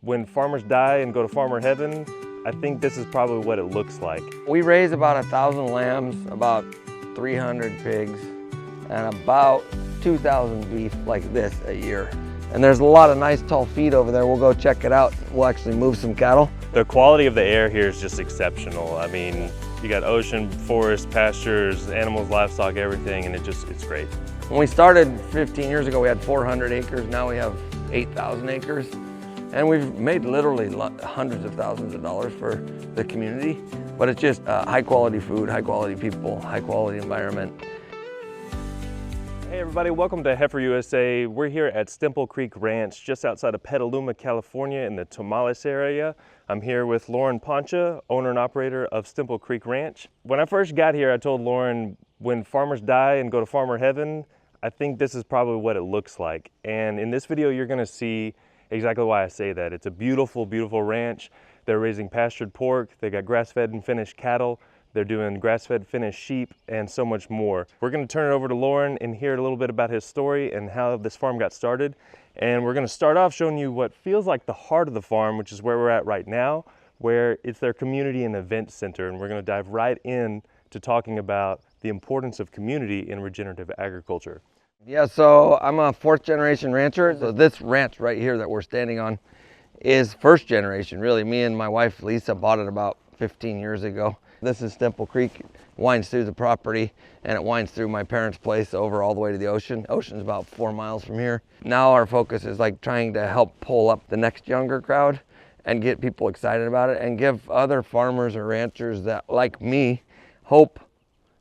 when farmers die and go to farmer heaven, I think this is probably what it looks like. We raise about 1,000 lambs, about 300 pigs, and about 2,000 beef like this a year. And there's a lot of nice tall feed over there. We'll go check it out. We'll actually move some cattle. The quality of the air here is just exceptional. I mean, you got ocean, forest, pastures, animals, livestock, everything, and it's great. When we started 15 years ago, we had 400 acres. Now we have 8,000 acres. And we've made literally hundreds of thousands of dollars for the community. But it's just high quality food, high quality people, high quality environment. Hey everybody, welcome to Heifer USA. We're here at Stemple Creek Ranch, just outside of Petaluma, California in the Tomales area. I'm here with Lauren Poncha, owner and operator of Stemple Creek Ranch. When I first got here, I told Lauren, when farmers die and go to farmer heaven, I think this is probably what it looks like. And in this video, you're gonna see exactly why I say that. It's a beautiful, beautiful ranch. They're raising pastured pork. They got grass-fed and finished cattle. They're doing grass-fed finished sheep and so much more. We're gonna turn it over to Lauren and hear a little bit about his story and how this farm got started. And we're gonna start off showing you what feels like the heart of the farm, which is where we're at right now, where it's their community and event center. And we're gonna dive right in to talking about the importance of community in regenerative agriculture. Yeah, so I'm a fourth generation rancher. So this ranch right here that we're standing on is first generation, really. Me and my wife, Lisa, bought it about 15 years ago. This is Stemple Creek. It winds through the property and it winds through my parents' place over all the way to the ocean. Ocean's about 4 miles from here. Now our focus is like trying to help pull up the next younger crowd and get people excited about it and give other farmers or ranchers that, like me, hope,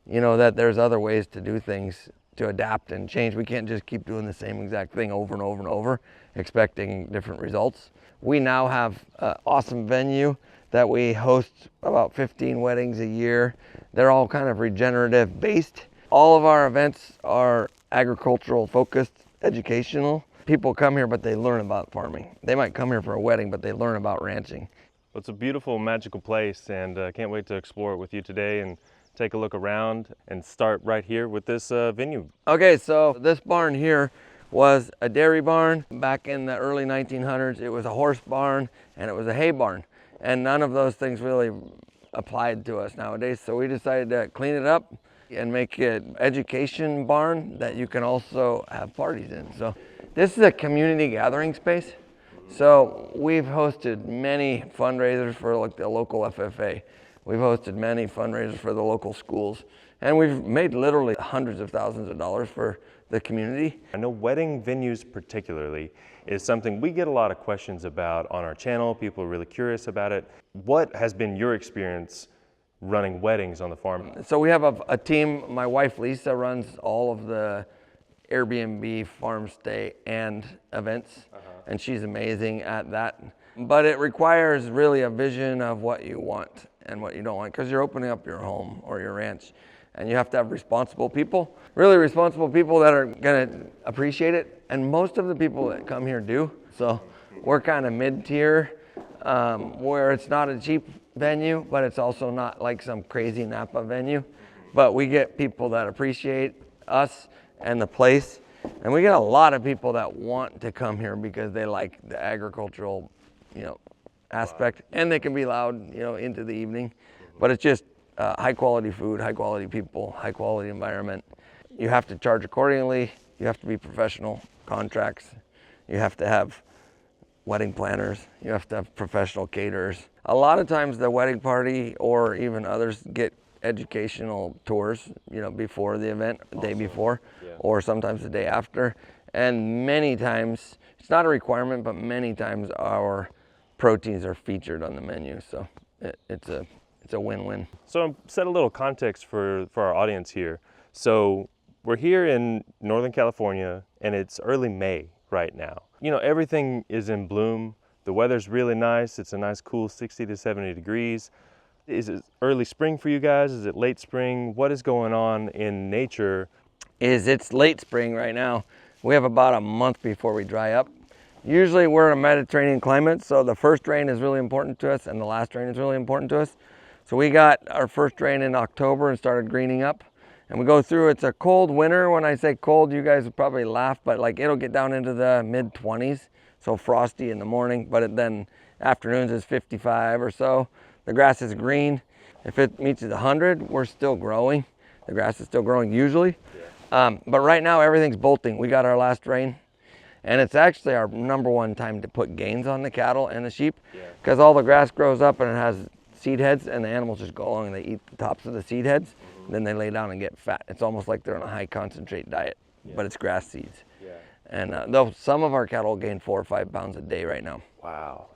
you know, that there's other ways to do things, to adapt and change. We can't just keep doing the same exact thing over and over and over, expecting different results. We now have an awesome venue that we host about 15 weddings a year. They're all kind of regenerative based. All of our events are agricultural focused, educational. People come here, but they learn about farming. They might come here for a wedding, but they learn about ranching. Well, it's a beautiful, magical place, and I can't wait to explore it with you today and take a look around and start right here with this venue. Okay, so this barn here was a dairy barn. Back in the early 1900s, it was a horse barn and it was a hay barn. And none of those things really applied to us nowadays. So we decided to clean it up and make it an education barn that you can also have parties in. So this is a community gathering space. So we've hosted many fundraisers for like the local FFA. We've hosted many fundraisers for the local schools, and we've made literally hundreds of thousands of dollars for the community. I know wedding venues particularly is something we get a lot of questions about on our channel. People are really curious about it. What has been your experience running weddings on the farm? So we have a team. My wife Lisa runs all of the Airbnb, farm stay, and events, and she's amazing at that. But it requires really a vision of what you want and what you don't want, because you're opening up your home or your ranch, and you have to have responsible people, really responsible people that are gonna appreciate it, and most of the people that come here do. So we're kind of mid-tier, where it's not a cheap venue, but it's also not like some crazy Napa venue, but we get people that appreciate us and the place, and we get a lot of people that want to come here because they like the agricultural, you know, aspect, and they can be loud, you know, into the evening, but it's just high quality food, high quality people, high quality environment. You have to charge accordingly. You have to be professional contracts. You have to have wedding planners. You have to have professional caterers. A lot of times the wedding party or even others get educational tours, you know, before the event, the day before, or sometimes the day after. And many times, it's not a requirement, but many times our proteins are featured on the menu, so it's a win-win. So set a little context for our audience here. So we're here in Northern California and it's early May right now. You know, everything is in bloom. The weather's really nice. It's a nice cool 60 to 70 degrees. Is it early spring for you guys? Is it late spring? What is going on in nature? It's late spring right now. We have about a month before we dry up. Usually we're in a Mediterranean climate, so the first rain is really important to us and the last rain is really important to us. So we got our first rain in October and started greening up. And we go through, it's a cold winter. When I say cold, you guys would probably laugh, but like it'll get down into the mid-20s so frosty in the morning, but then afternoons is 55 or so. The grass is green. If it meets 100, we're still growing. The grass is still growing usually. But right now everything's bolting. We got our last rain, and it's actually our #1 time to put gains on the cattle and the sheep, because all the grass grows up and it has seed heads, and the animals just go along and they eat the tops of the seed heads, then they lay down and get fat. It's almost like they're on a high concentrate diet, but it's grass seeds. And though some of our cattle gain 4 or 5 pounds a day right now. Wow.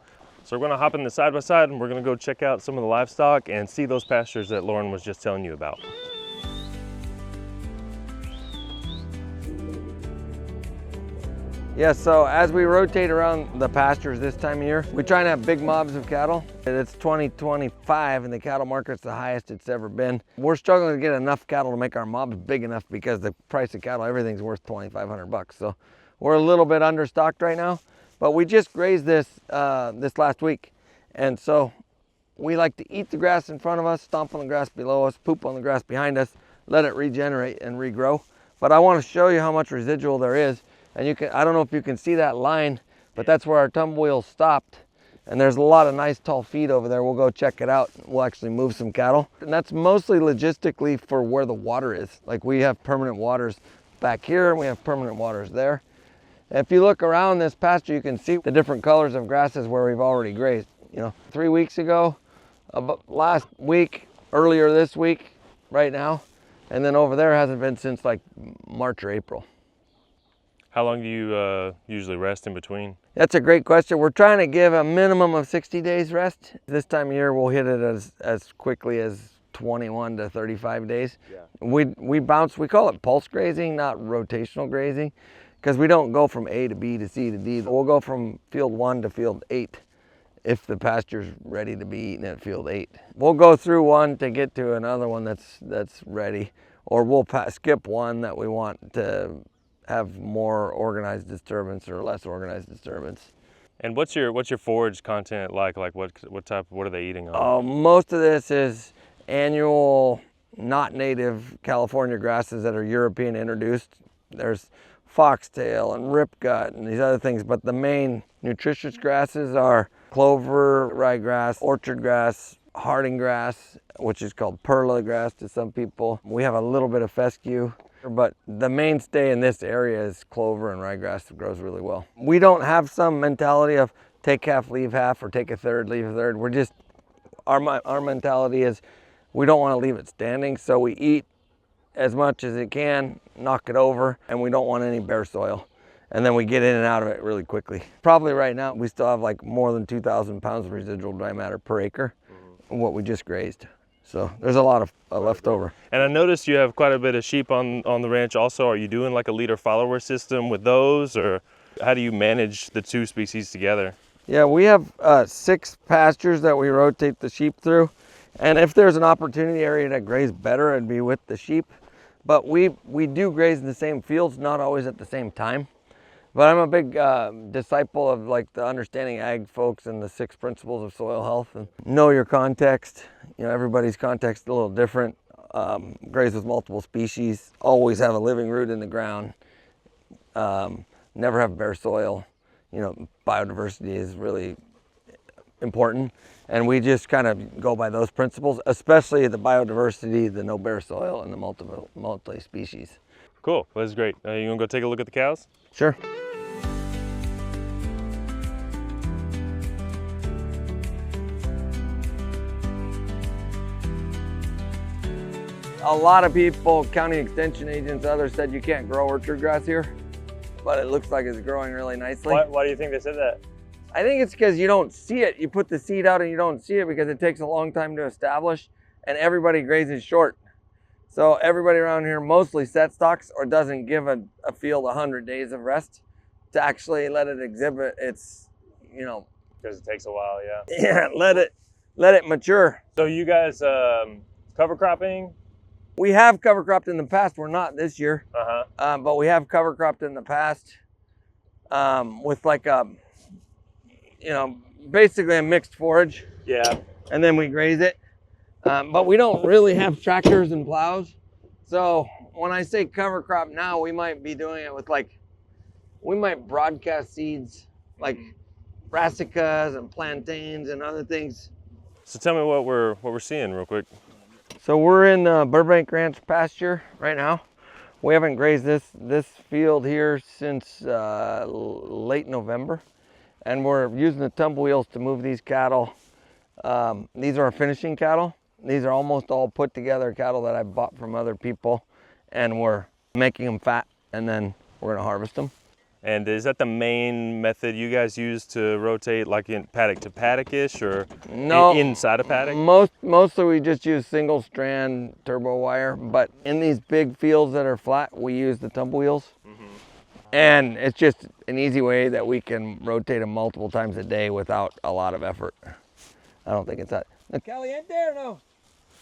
So we're gonna hop in the side by side and we're gonna go check out some of the livestock and see those pastures that Lauren was just telling you about. Yeah, so as we rotate around the pastures this time of year, we try and have big mobs of cattle. It's 2025 and the cattle market's the highest it's ever been. We're struggling to get enough cattle to make our mobs big enough because the price of cattle, everything's worth 2,500 bucks. So we're a little bit understocked right now, but we just grazed this this last week. And so we like to eat the grass in front of us, stomp on the grass below us, poop on the grass behind us, let it regenerate and regrow. But I want to show you how much residual there is. And you can, I don't know if you can see that line, but that's where our tumble wheel stopped. And there's a lot of nice tall feed over there. We'll go check it out. We'll actually move some cattle. And that's mostly logistically for where the water is. Like we have permanent waters back here and we have permanent waters there. And if you look around this pasture, you can see the different colors of grasses where we've already grazed. You know, 3 weeks ago, last week, earlier this week, right now. And then over there hasn't been since like March or April. How long do you usually rest in between? That's a great question. We're trying to give a minimum of 60 days rest. This time of year, we'll hit it as quickly as 21 to 35 days. We bounce, we call it pulse grazing, not rotational grazing, because we don't go from A to B to C to D. We'll go from field 1 to field 8 if the pasture's ready to be eaten at field 8. We'll go through one to get to another one that's ready, or we'll skip one that we want to have more organized disturbance or less organized disturbance. And what's your forage content like? Like what are they eating on? Most of this is annual, not native California grasses that are European introduced. There's foxtail and ripgut and these other things, but the main nutritious grasses are clover, ryegrass, orchard grass, harding grass, which is called perla grass to some people. We have a little bit of fescue, but the mainstay in this area is clover and ryegrass that grows really well. We don't have some mentality of take half, leave half, or take a third, leave a third. We're just, our mentality is we don't want to leave it standing, so we eat as much as it can, knock it over, and we don't want any bare soil. And then we get in and out of it really quickly. Probably right now, we still have like more than 2,000 pounds of residual dry matter per acre, what we just grazed. So there's a lot of left over. And I noticed you have quite a bit of sheep on the ranch also. Are you doing like a leader follower system with those, or how do you manage the two species together? Yeah, we have 6 pastures that we rotate the sheep through. And if there's an opportunity area to graze better, it'd be with the sheep. But we do graze in the same fields, not always at the same time. But I'm a big disciple of like the understanding ag folks and the 6 principles of soil health, and know your context. You know, everybody's context is a little different. Graze with multiple species, always have a living root in the ground, never have bare soil. You know, biodiversity is really important. And we just kind of go by those principles, especially the biodiversity, the no bare soil, and the multi-species. Cool, well, that's great. You wanna go take a look at the cows? Sure. A lot of people, county extension agents, others said you can't grow orchard grass here, but it looks like it's growing really nicely. Why do you think they said that? I think it's because you don't see it. You put the seed out and you don't see it because it takes a long time to establish, and everybody grazes short. So everybody around here mostly set stocks or doesn't give a field 100 days of rest to actually let it exhibit its, you know. Because it takes a while, yeah. Yeah, let it mature. So you guys cover cropping? We have cover cropped in the past. We're not this year, Uh-huh. but we have cover cropped in the past with like a, you know, basically a mixed forage. Yeah. And then we graze it. But we don't really have tractors and plows. So when I say cover crop now, we might be doing it with like, we might broadcast seeds like brassicas and plantains and other things. So tell me what we're seeing real quick. So we're in Burbank Ranch pasture right now. We haven't grazed this field here since late November, and we're using the tumble wheels to move these cattle. These are our finishing cattle. These are almost all put together cattle that I bought from other people, and we're making them fat, and then we're gonna harvest them. And is that the main method you guys use to rotate, like in paddock to paddock-ish, or No, inside a paddock? Mostly we just use single strand turbo wire, but in these big fields that are flat, we use the tumble wheels. And it's just an easy way that we can rotate them multiple times a day without a lot of effort. I don't think it's that. Caliente or no?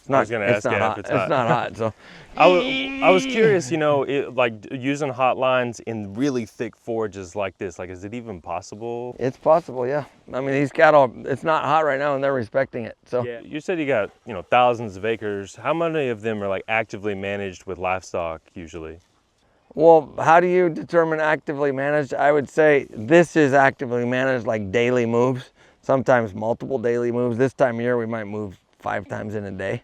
It's not. I was gonna ask not you hot. if it's hot. It's not hot. So I was curious, you know, like using hot lines in really thick forages like this, like is it even possible? it's possible, yeah. I mean, these cattle, it's not hot right now, and they're respecting it. So Yeah. You said you got, you know, thousands of acres. How many of them are like actively managed with livestock usually? well, how do you determine actively managed? I would say this is actively managed, like daily moves, sometimes multiple daily moves. This time of year, we might move 5 times in a day,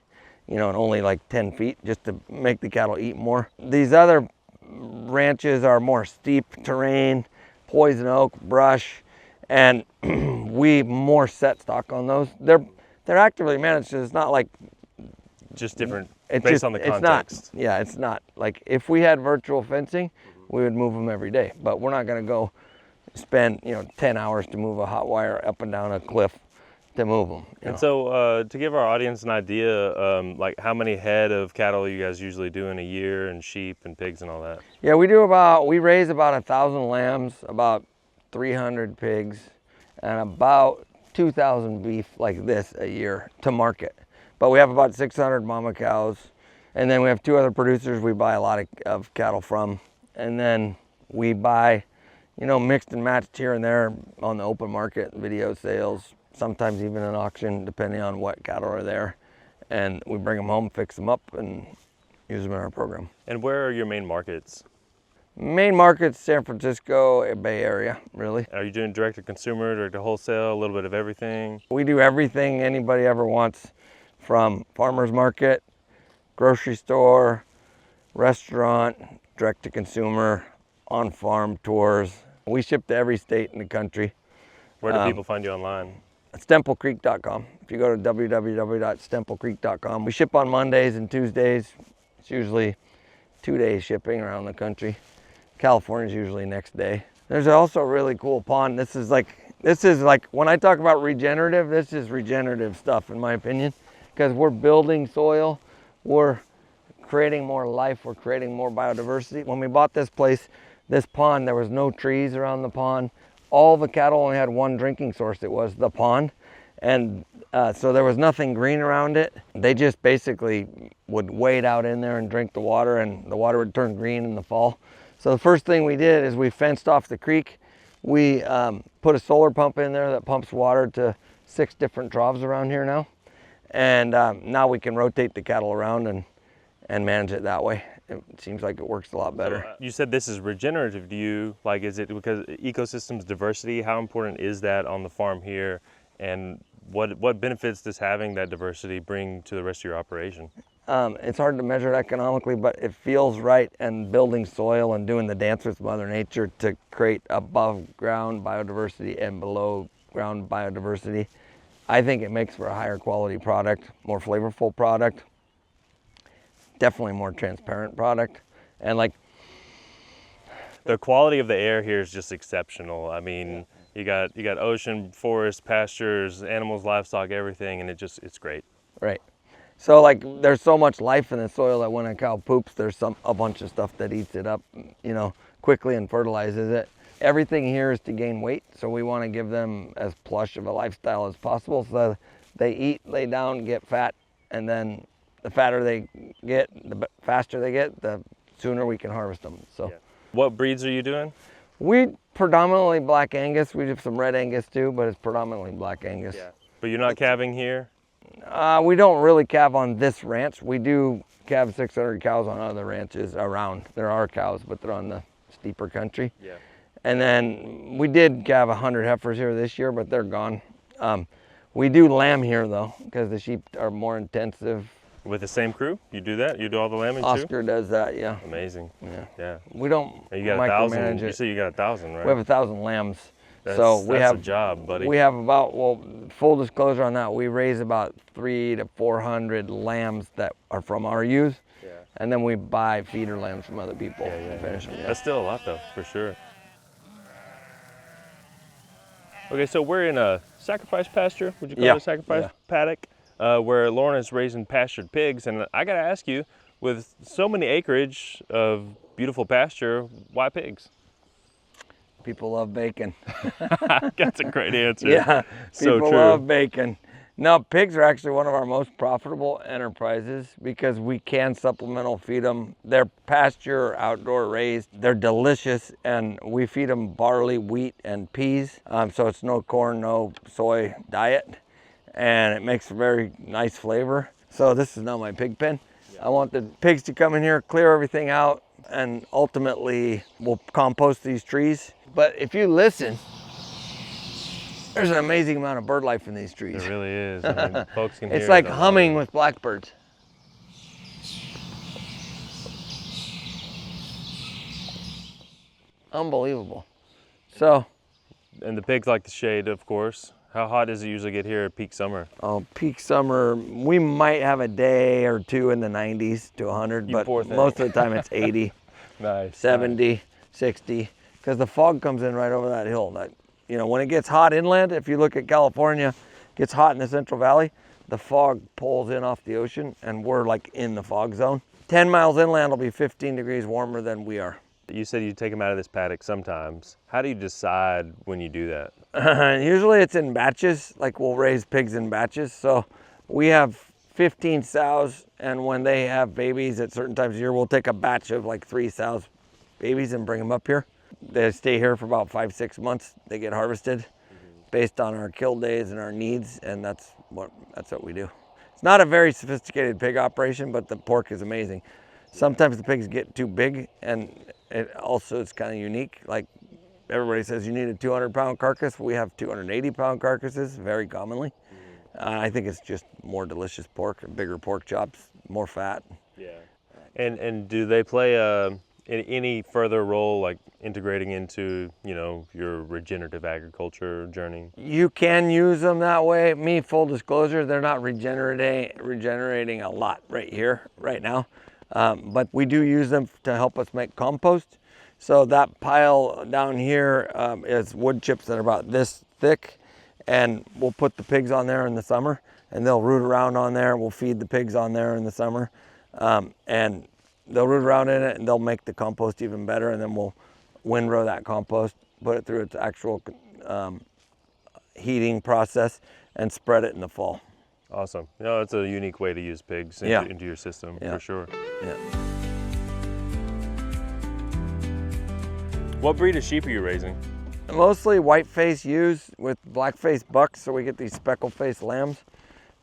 you know, and only like 10 feet just to make the cattle eat more. These other ranches are more steep terrain, poison oak, brush, and we more set stock on those. They're actively managed. So it's not like Just different it's based just, on the it's context. not, yeah, it's not like if we had virtual fencing, we would move them every day, but we're not going to go spend, you know, 10 hours to move a hot wire up and down a cliff to move them. And so to give our audience an idea, like how many head of cattle you guys usually do in a year, and sheep and pigs and all that? Yeah, we raise about 1,000 lambs, about 300 pigs, and about 2,000 beef like this a year to market. But we have about 600 mama cows, and then we have 2 other producers we buy a lot of cattle from, and then we buy, you know, mixed and matched here and there on the open market, video sales, sometimes even an auction, depending on what cattle are there. And we bring them home, fix them up, and use them in our program. And where are your main markets? Main markets, San Francisco, Bay Area, really. Are you doing direct to consumer, direct to wholesale, a little bit of everything? We do everything anybody ever wants, from farmer's market, grocery store, restaurant, direct to consumer, on farm tours. We ship to every state in the country. Where do people find you online? StempleCreek.com. If you go to www.stemplecreek.com, we ship on Mondays and Tuesdays. It's usually 2-day shipping around the country. California's usually next day. There's also a really cool pond. This is like when I talk about regenerative, this is regenerative stuff in my opinion, because we're building soil, we're creating more life, we're creating more biodiversity. When we bought this place, this pond, there was no trees around the pond. All the cattle only had one drinking source. It was the pond. And so there was nothing green around it. They just basically would wade out in there and drink the water, and the water would turn green in the fall. So the first thing we did is we fenced off the creek. We put a solar pump in there that pumps water to 6 different troughs around here now. And now we can rotate the cattle around and manage it that way. It seems like it works a lot better. You said this is regenerative. Do you, like, is it because ecosystems diversity? How important is that on the farm here? And what benefits does having that diversity bring to the rest of your operation? It's hard to measure it economically, but it feels right, and building soil and doing the dance with Mother Nature to create above ground biodiversity and below ground biodiversity. I think it makes for a higher quality product, more flavorful product, definitely more transparent product. And like the quality of the air here is just exceptional. I mean, you got ocean, forest, pastures, animals, livestock, everything, and it's great. Right. So like there's so much life in the soil that when a cow poops, there's a bunch of stuff that eats it up, you know, quickly and fertilizes it. Everything here is to gain weight, so we want to give them as plush of a lifestyle as possible, so they eat, lay down, get fat, and then the fatter they get, the faster they get, the sooner we can harvest them. So, What breeds are you doing? We predominantly Black Angus. We do some Red Angus too, but it's predominantly Black Angus. Yeah. But you're not calving here? We don't really calve on this ranch. We do calve 600 cows on other ranches around. There are cows, but they're on the steeper country. Yeah. And then we did have 100 heifers here this year, but they're gone. We do lamb here though, because the sheep are more intensive. With the same crew? You do that? You do all the lambing too? Oscar does that, yeah. Amazing. Yeah. We don't And you got micromanage 1,000. You it. say you got 1,000, right? We have 1,000 lambs. That's have a job, buddy. We have about, well, full disclosure on that, we raise about 300 to 400 lambs that are from our ewes. Yeah. And then we buy feeder lambs from other people Yeah. to finish them. Yeah. That's still a lot though, for sure. Okay, so we're in a sacrifice pasture, would you call it a sacrifice paddock, where Lauren is raising pastured pigs. And I gotta ask you, with so many acreage of beautiful pasture, why pigs? People love bacon. That's a great answer. Yeah, So people true. love bacon. No, pigs are actually one of our most profitable enterprises because we can supplemental feed them. They're pasture or outdoor raised. They're delicious, and we feed them barley, wheat, and peas. So it's no corn, no soy diet, and it makes a very nice flavor. So this is now my pig pen. I want the pigs to come in here, clear everything out, and ultimately we'll compost these trees. But if you listen, there's an amazing amount of bird life in these trees. It really is. I mean, folks can hear It's like it humming with blackbirds. Unbelievable. So, And the pigs like the shade, of course. How hot does it usually get here at peak summer? peak summer, we might have a day or two in the 90s to 100, but poor thing. most of the time it's 80, Nice. 70, 60, because the fog comes in right over that hill. When it gets hot inland, if you look at California, it gets hot in the Central Valley, the fog pulls in off the ocean, and we're like in the fog zone. 10 miles inland will be 15 degrees warmer than we are. You said you take them out of this paddock sometimes. How do you decide when you do that? Usually it's in batches, like we'll raise pigs in batches. So we have 15 sows, and when they have babies at certain times of year, we'll take a batch of like 3 sows babies and bring them up here. They stay here for about 5-6 months. They get harvested based on our kill days and our needs, and that's what we do. It's not a very sophisticated pig operation, but the pork is amazing. Sometimes the pigs get too big, and it's kind of unique. Like everybody says you need a 200-pound carcass. We have 280-pound carcasses very commonly. I think it's just more delicious pork, bigger pork chops, more fat. Yeah. And do they play any further role, like integrating into your regenerative agriculture journey? You can use them that way. Full disclosure, they're not regenerating a lot right now. But we do use them to help us make compost. So that pile down here is wood chips that are about this thick, and we'll put the pigs on there in the summer, and they'll root around on there. We'll feed the pigs on there in the summer, and they'll root around in it, and they'll make the compost even better, and then we'll windrow that compost, put it through its actual heating process, and spread it in the fall. Awesome. It's a unique way to use pigs into your system, for sure. Yeah. What breed of sheep are you raising? Mostly white-faced ewes with black-faced bucks, so we get these speckle-faced lambs.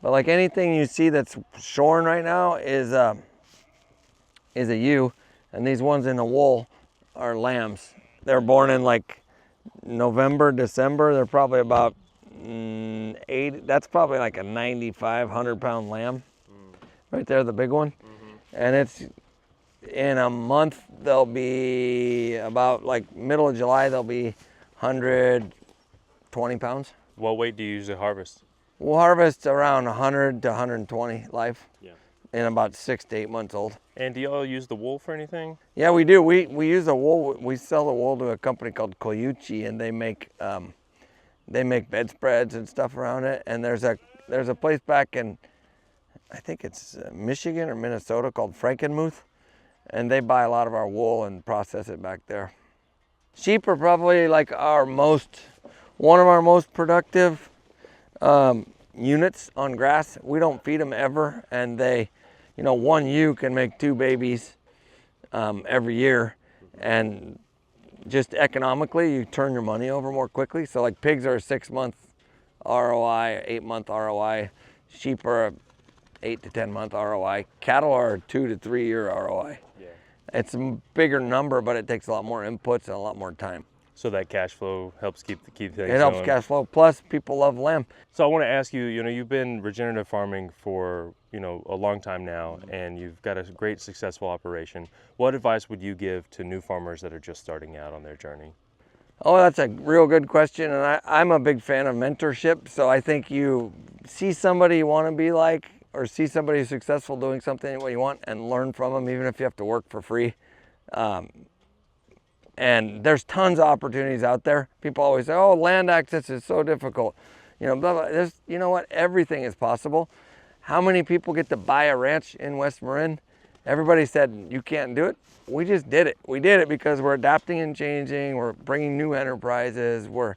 But like anything you see that's shorn right now is a ewe, and these ones in the wool are lambs. They're born in like November, December. They're probably about 80. That's probably like a 95, 100-pound lamb. Right there, the big one. And it's in a month, they'll be about like middle of July, they'll be 120 pounds. What weight do you usually harvest? We'll harvest around 100 to 120 live. Yeah. In about 6 to 8 months old. And do y'all use the wool for anything? Yeah, we do. We use the wool. We sell the wool to a company called Koyuchi, and they make bedspreads and stuff around it. And there's a place back in, I think it's Michigan or Minnesota, called Frankenmuth, and they buy a lot of our wool and process it back there. Sheep are probably like one of our most productive units on grass. We don't feed them ever, and one ewe can make 2 babies every year, and just economically, you turn your money over more quickly. So like pigs are a 6-month ROI, 8-month ROI. Sheep are a 8 to 10-month ROI. Cattle are a 2 to 3 year ROI. Yeah. It's a bigger number, but it takes a lot more inputs and a lot more time. So that cash flow helps keep things It helps going. cash flow. Plus, people love lamb. So I want to ask you, you've been regenerative farming for, a long time now, and you've got a great successful operation. What advice would you give to new farmers that are just starting out on their journey? Oh, that's a real good question. And I'm a big fan of mentorship. So I think you see somebody you want to be like, or see somebody who's successful doing something what you want, and learn from them, even if you have to work for free. And there's tons of opportunities out there. People always say, oh, land access is so difficult. Blah, blah. You know what? Everything is possible. How many people get to buy a ranch in West Marin? Everybody said, you can't do it. We just did it. We did it because we're adapting and changing. We're bringing new enterprises. We're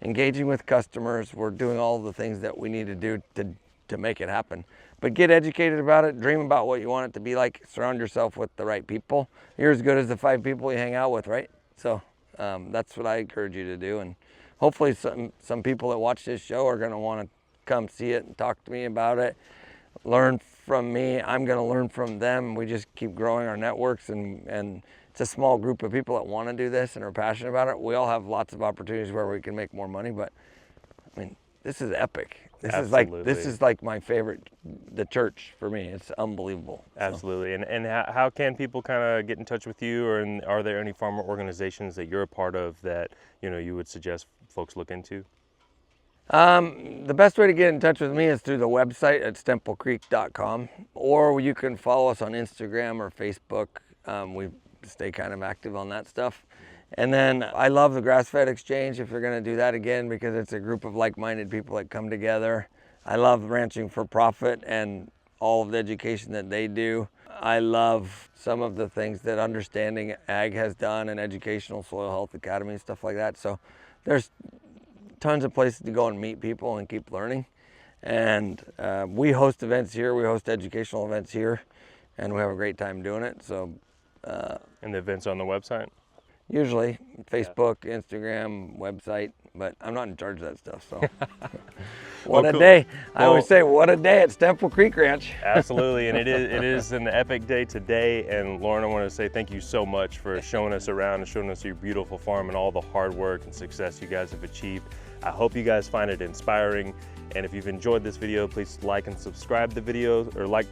engaging with customers. We're doing all the things that we need to do to make it happen. But get educated about it. Dream about what you want it to be like. Surround yourself with the right people. You're as good as the 5 people you hang out with, right? So that's what I encourage you to do. And hopefully some people that watch this show are going to want to come see it and talk to me about it. Learn from me. I'm going to learn from them. We just keep growing our networks, and it's a small group of people that want to do this and are passionate about it. We all have lots of opportunities where we can make more money, but I mean, this is epic. This is like my favorite, the church for me. It's unbelievable. Absolutely. So. And how can people kind of get in touch with you, or are there any farmer organizations that you're a part of that you would suggest folks look into? The best way to get in touch with me is through the website at stemplecreek.com, or you can follow us on Instagram or Facebook. We stay kind of active on that stuff. And then I love the Grass-Fed Exchange, if you're going to do that again, because it's a group of like-minded people that come together. I love Ranching for Profit and all of the education that they do. I love some of the things that Understanding Ag has done, and Educational Soil Health Academy and stuff like that. So there's tons of places to go and meet people and keep learning. And we host events here. We host educational events here, and we have a great time doing it. So, and the events on the website? Usually Facebook, Instagram, website, but I'm not in charge of that stuff. So what a day. I always say, what a day at Stemple Creek Ranch. Absolutely, and it is an epic day today. And Lauren, I want to say thank you so much for showing us around and showing us your beautiful farm and all the hard work and success you guys have achieved. I hope you guys find it inspiring. And if you've enjoyed this video, please like and subscribe the video, or like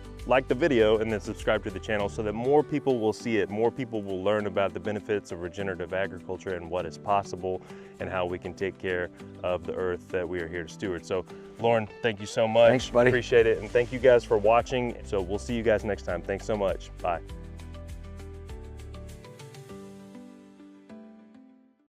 the video and then subscribe to the channel, so that more people will see it, more people will learn about the benefits of regenerative agriculture and what is possible and how we can take care of the earth that we are here to steward. So Lauren, thank you so much. Thanks, buddy. Appreciate it. And thank you guys for watching. So we'll see you guys next time. Thanks so much. Bye.